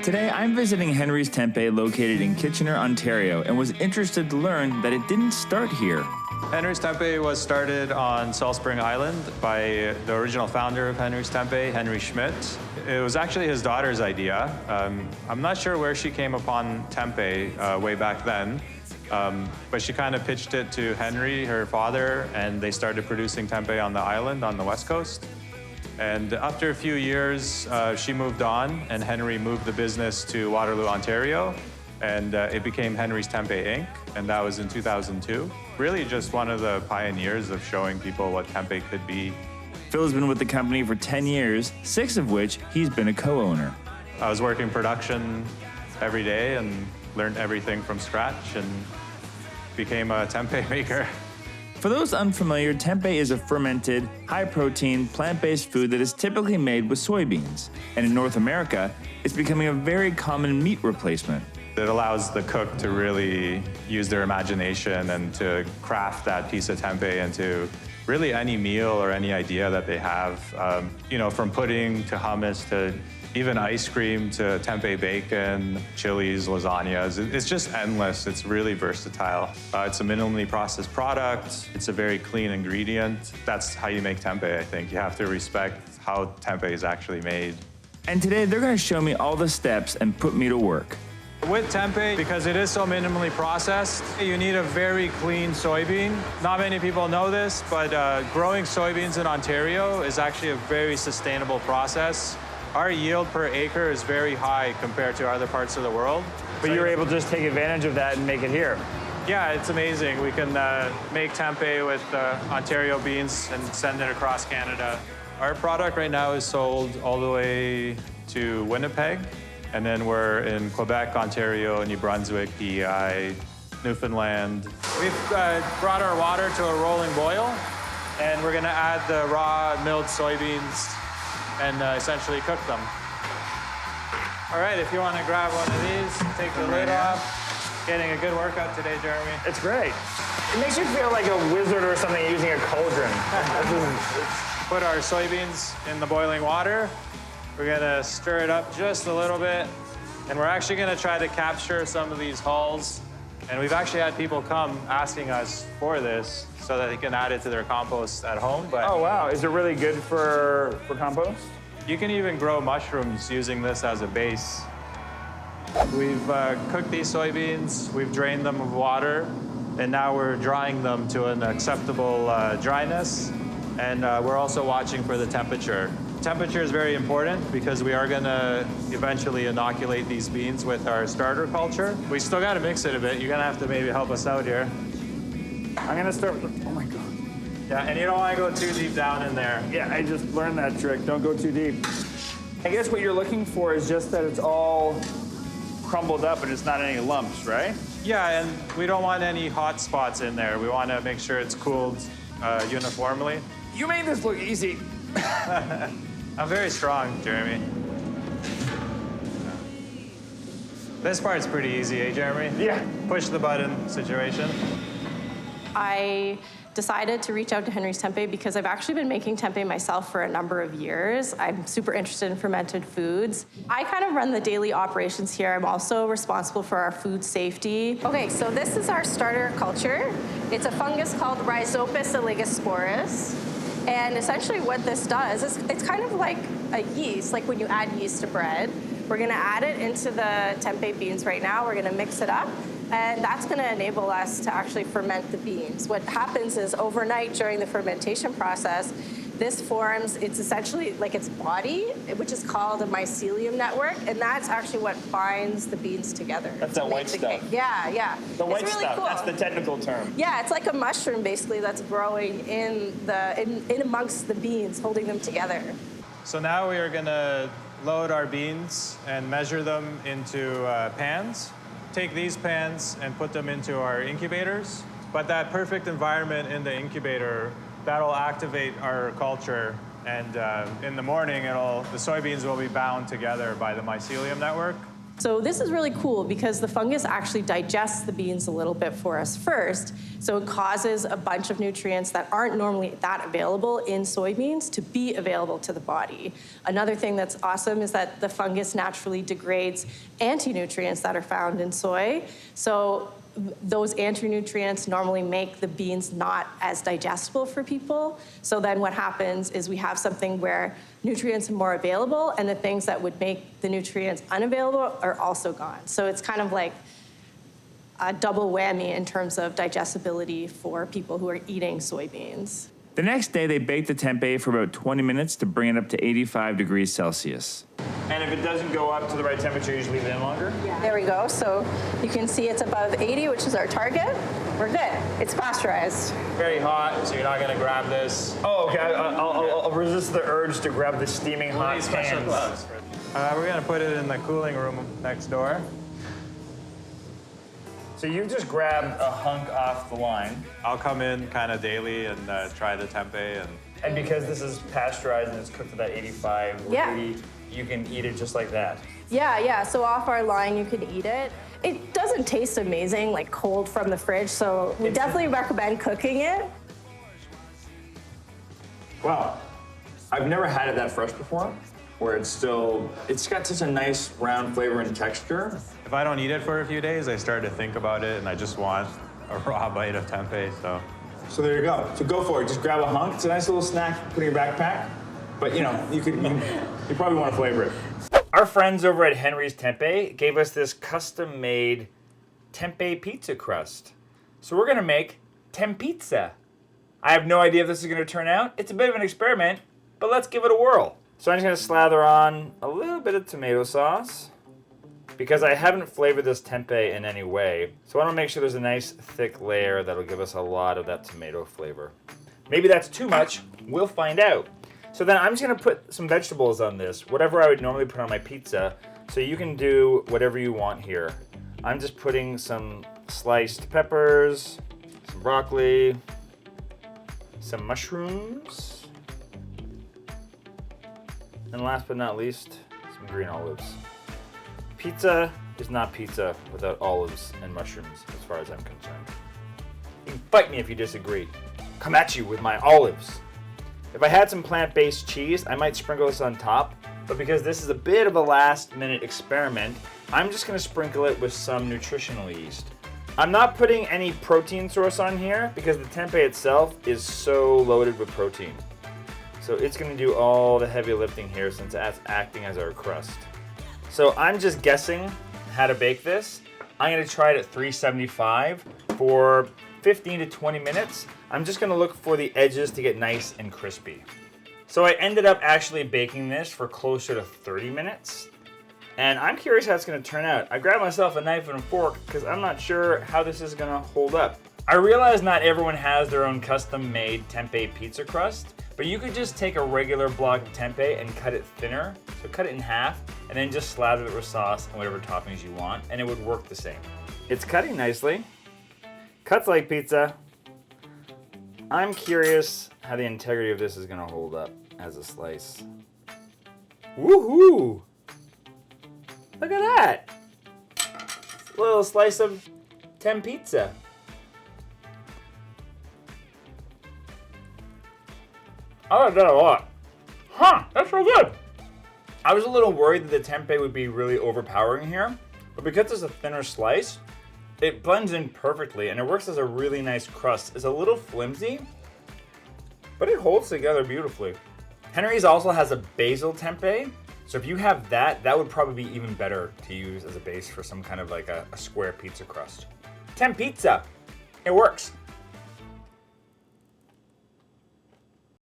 Today, I'm visiting Henry's Tempeh located in Kitchener, Ontario, and was interested to learn that it didn't start here. Henry's Tempeh was started on Salt Spring Island by the original founder of Henry's Tempeh, Henry Schmidt. It was actually his daughter's idea. I'm not sure where she came upon tempeh way back then, but she kind of pitched it to Henry, her father, and they started producing tempeh on the island on the west coast. And after a few years, she moved on, and Henry moved the business to Waterloo, Ontario, and it became Henry's Tempeh Inc., and that was in 2002. Really just one of the pioneers of showing people what tempeh could be. Phil has been with the company for 10 years, 6 of which he's been a co-owner. I was working production every day and learned everything from scratch and became a tempeh maker. For those unfamiliar, tempeh is a fermented, high-protein, plant-based food that is typically made with soybeans. And in North America, it's becoming a very common meat replacement. It allows the cook to really use their imagination and to craft that piece of tempeh into really any meal or any idea that they have. From pudding to hummus to even ice cream to tempeh bacon, chilies, lasagnas. It's just endless. It's really versatile. It's a minimally processed product. It's a very clean ingredient. That's how you make tempeh, I think. You have to respect how tempeh is actually made. And today, they're going to show me all the steps and put me to work. With tempeh, because it is so minimally processed, you need a very clean soybean. Not many people know this, but growing soybeans in Ontario is actually a very sustainable process. Our yield per acre is very high compared to other parts of the world. But you're able to just take advantage of that and make it here. Yeah, it's amazing. We can make tempeh with Ontario beans and send it across Canada. Our product right now is sold all the way to Winnipeg. And then we're in Quebec, Ontario, New Brunswick, PEI, Newfoundland. We've brought our water to a rolling boil, and we're gonna add the raw milled soybeans and essentially cook them. All right, if you want to grab one of these, take the lid off. Getting a good workout today, Jeremy. It's great. It makes you feel like a wizard or something using a cauldron. Put our soybeans in the boiling water. We're gonna stir it up just a little bit, and we're actually gonna try to capture some of these hulls. And we've actually had people come asking us for this so that they can add it to their compost at home. But oh, wow. Is it really good for compost? You can even grow mushrooms using this as a base. We've cooked these soybeans, we've drained them of water, and now we're drying them to an acceptable dryness. And we're also watching for the temperature. Temperature is very important because we are gonna eventually inoculate these beans with our starter culture. We still gotta mix it a bit. You're gonna have to maybe help us out here. I'm gonna start with, oh my God. Yeah, and you don't wanna go too deep down in there. Yeah, I just learned that trick. Don't go too deep. I guess what you're looking for is just that it's all crumbled up and it's not any lumps, right? Yeah, and we don't want any hot spots in there. We wanna make sure it's cooled uniformly. You made this look easy. I'm very strong, Jeremy. This part's pretty easy, eh, Jeremy? Yeah. Push the button situation. I decided to reach out to Henry's Tempeh because I've actually been making tempeh myself for a number of years. I'm super interested in fermented foods. I kind of run the daily operations here. I'm also responsible for our food safety. Okay, so this is our starter culture. It's a fungus called Rhizopus oligosporus. And essentially what this does is it's kind of like a yeast, like when you add yeast to bread. We're gonna add it into the tempeh beans right now. We're gonna mix it up, and that's gonna enable us to actually ferment the beans. What happens is overnight during the fermentation process, this forms, it's essentially like its body, which is called a mycelium network, and that's actually what binds the beans together. That's that white stuff. Yeah, yeah. The white really stuff, cool. That's the technical term. Yeah, it's like a mushroom, basically, that's growing in amongst the beans, holding them together. So now we are gonna load our beans and measure them into pans. Take these pans and put them into our incubators. But that perfect environment in the incubator, that'll activate our culture, and in the morning, the soybeans will be bound together by the mycelium network. So this is really cool because the fungus actually digests the beans a little bit for us first. So it causes a bunch of nutrients that aren't normally that available in soybeans to be available to the body. Another thing that's awesome is that the fungus naturally degrades anti-nutrients that are found in soy. So those anti-nutrients normally make the beans not as digestible for people. So then what happens is we have something where nutrients are more available and the things that would make the nutrients unavailable are also gone. So it's kind of like a double whammy in terms of digestibility for people who are eating soybeans. The next day, they bake the tempeh for about 20 minutes to bring it up to 85 degrees Celsius. And if it doesn't go up to the right temperature, you just leave it in longer? Yeah. There we go. So you can see it's above 80, which is our target. We're good. It's pasteurized. Very hot, so you're not gonna grab this. Oh, okay. I'll resist the urge to grab the steaming hot pans. We're gonna put it in the cooling room next door. So you just grabbed a hunk off the line. I'll come in kind of daily and try the tempeh. And because this is pasteurized and it's cooked at that 85 or 80, you can eat it just like that. Yeah. So off our line, you can eat it. It doesn't taste amazing, like cold from the fridge, so we definitely recommend cooking it. Wow. I've never had it that fresh before, where it's got such a nice round flavor and texture. If I don't eat it for a few days, I start to think about it and I just want a raw bite of tempeh, So there you go. So go for it. Just grab a hunk. It's a nice little snack to put in your backpack. But you probably want to flavor it. Our friends over at Henry's Tempeh gave us this custom-made tempeh pizza crust. So we're gonna make tempizza. I have no idea if this is gonna turn out. It's a bit of an experiment, but let's give it a whirl. So I'm just gonna slather on a little bit of tomato sauce because I haven't flavored this tempeh in any way. So I wanna make sure there's a nice thick layer that'll give us a lot of that tomato flavor. Maybe that's too much, we'll find out. So then I'm just gonna put some vegetables on this, whatever I would normally put on my pizza, so you can do whatever you want here. I'm just putting some sliced peppers, some broccoli, some mushrooms, and last but not least, some green olives. Pizza is not pizza without olives and mushrooms, as far as I'm concerned. You can fight me if you disagree. Come at you with my olives. If I had some plant-based cheese, I might sprinkle this on top, but because this is a bit of a last-minute experiment, I'm just gonna sprinkle it with some nutritional yeast. I'm not putting any protein source on here because the tempeh itself is so loaded with protein. So it's gonna do all the heavy lifting here since that's acting as our crust. So I'm just guessing how to bake this. I'm gonna try it at 375 for 15 to 20 minutes. I'm just gonna look for the edges to get nice and crispy. So I ended up actually baking this for closer to 30 minutes. And I'm curious how it's gonna turn out. I grabbed myself a knife and a fork because I'm not sure how this is gonna hold up. I realize not everyone has their own custom-made tempeh pizza crust, but you could just take a regular block of tempeh and cut it thinner. So cut it in half and then just slather it with sauce and whatever toppings you want, and it would work the same. It's cutting nicely. Cuts like pizza. I'm curious how the integrity of this is gonna hold up as a slice. Woohoo! Look at that! A little slice of tempizza. I like that a lot. Huh, that's so good! I was a little worried that the tempeh would be really overpowering here, but because it's a thinner slice, it blends in perfectly and it works as a really nice crust. It's a little flimsy, but it holds together beautifully. Henry's also has a basil tempeh, so if you have that, that would probably be even better to use as a base for some kind of like a square pizza crust. Tempizza, it works.